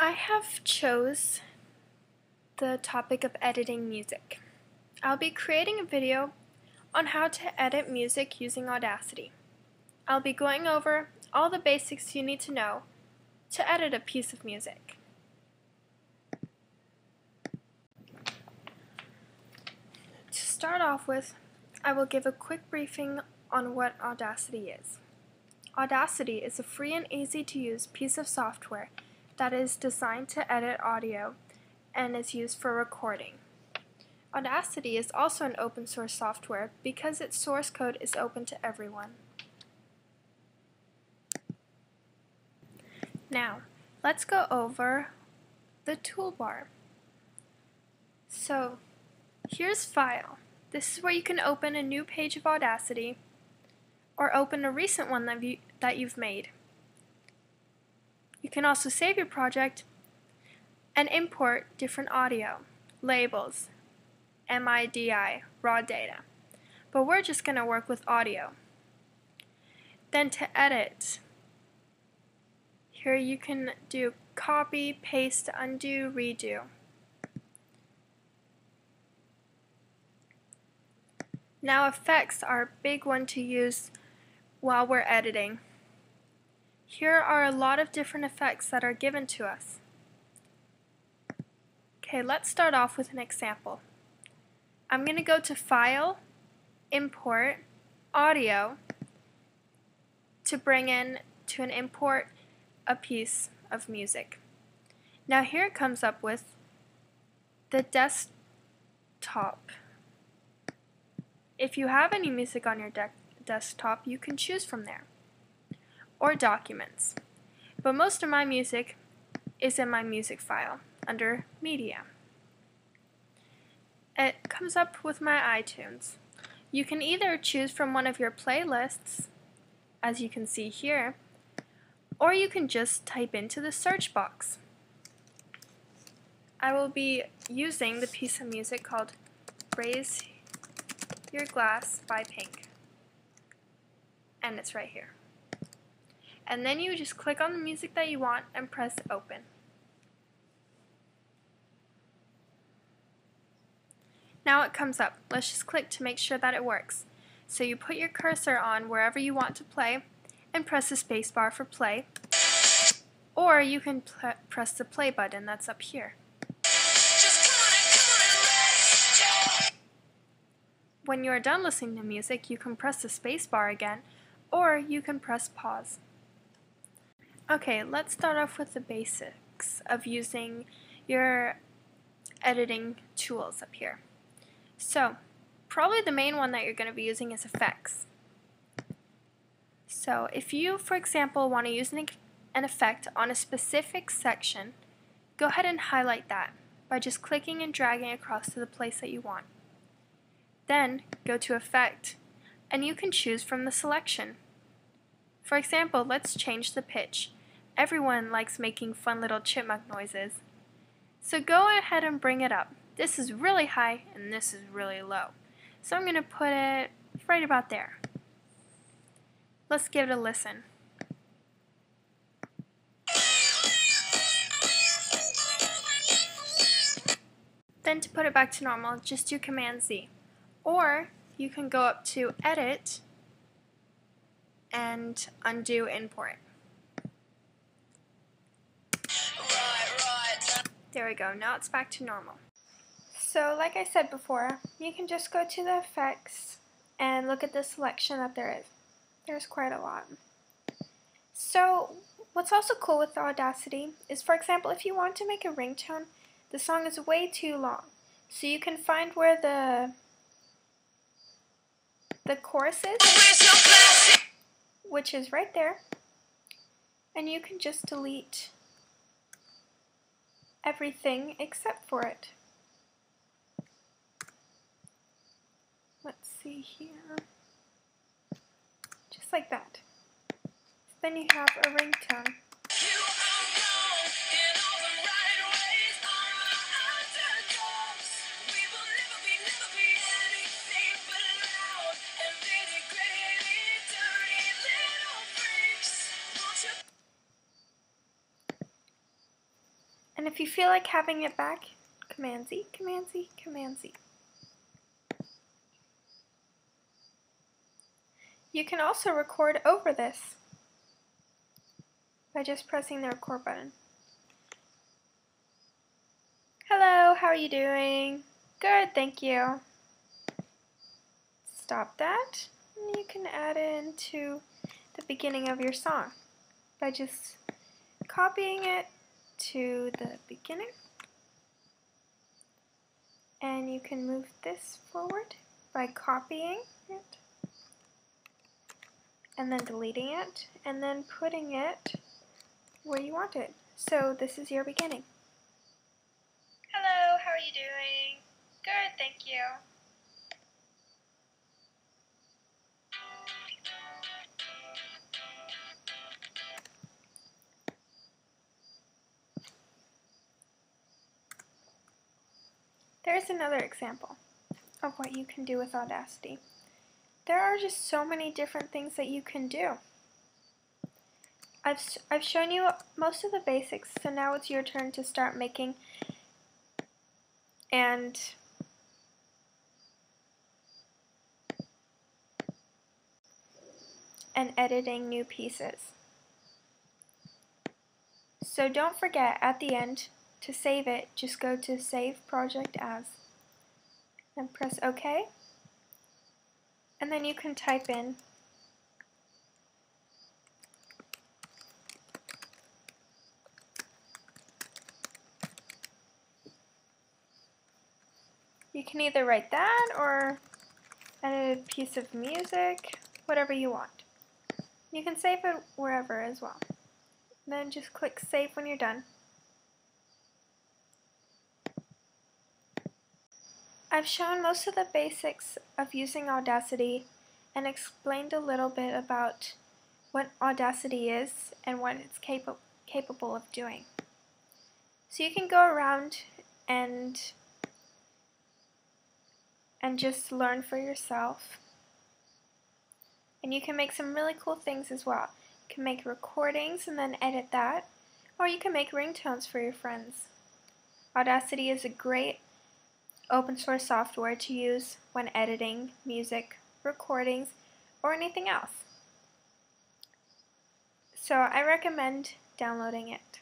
I have chose the topic of editing music. I'll be creating a video on how to edit music using Audacity. I'll be going over all the basics you need to know to edit a piece of music. To start off with, I will give a quick briefing on what Audacity is. Audacity is a free and easy to use piece of software that is designed to edit audio and is used for recording. Audacity is also an open source software because its source code is open to everyone. Now, let's go over the toolbar. So, here's File. This is where you can open a new page of Audacity or open a recent one that you've made. You can also save your project and import different audio, labels, MIDI, raw data. But we're just going to work with audio. Then to edit, here you can do copy, paste, undo, redo. Now effects are a big one to use while we're editing. Here are a lot of different effects that are given to us. Okay, let's start off with an example. I'm going to go to File, Import, Audio to bring in to an import a piece of music. Now here it comes up with the desktop. If you have any music on your desktop, you can choose from there. Or documents. But most of my music is in my music file under Media. It comes up with my iTunes. You can either choose from one of your playlists, as you can see here, or you can just type into the search box. I will be using the piece of music called Raise Your Glass by Pink. And it's right here. And then you just click on the music that you want and press open. Now it comes up. Let's just click to make sure that it works. So you put your cursor on wherever you want to play and press the space bar for play. Or you can press the play button that's up here. When you are done listening to music, you can press the space bar again, or you can press pause. Okay, let's start off with the basics of using your editing tools up here. So, probably the main one that you're going to be using is effects. So, if you, for example, want to use an effect on a specific section, go ahead and highlight that by just clicking and dragging across to the place that you want. Then, go to Effect, and you can choose from the selection. For example, let's change the pitch. Everyone likes making fun little chipmunk noises. So go ahead and bring it up. This is really high and this is really low. So I'm going to put it right about there. Let's give it a listen. Then to put it back to normal, just do Command Z. Or you can go up to Edit and undo import. There we go, now it's back to normal. So like I said before, you can just go to the effects and look at the selection that there is. There's quite a lot. So what's also cool with Audacity is, for example, if you want to make a ringtone, the song is way too long. So you can find where the chorus is, which is right there, and you can just delete everything except for it. Let's see here. Just like that. So then you have a ringtone. And if you feel like having it back, Command Z, Command Z, Command Z. You can also record over this by just pressing the record button. Hello, how are you doing? Good, thank you. Stop that, and you can add it into the beginning of your song by just copying it to the beginning. And you can move this forward by copying it and then deleting it and then putting it where you want it. So this is your beginning. Hello, how are you doing? Good, thank you. There's another example of what you can do with Audacity. There are just so many different things that you can do. I've shown you most of the basics, so now it's your turn to start making and editing new pieces. So don't forget at the end to save it, just go to Save Project As and press OK, and then you can type in you can either write that or edit a piece of music, whatever you want. You can save it wherever as well. Then just click Save when you're done. I've shown most of the basics of using Audacity and explained a little bit about what Audacity is and what it's capable of doing. So you can go around and just learn for yourself. And you can make some really cool things as well. You can make recordings and then edit that, or you can make ringtones for your friends. Audacity is a great open source software to use when editing music, recordings, or anything else. So I recommend downloading it.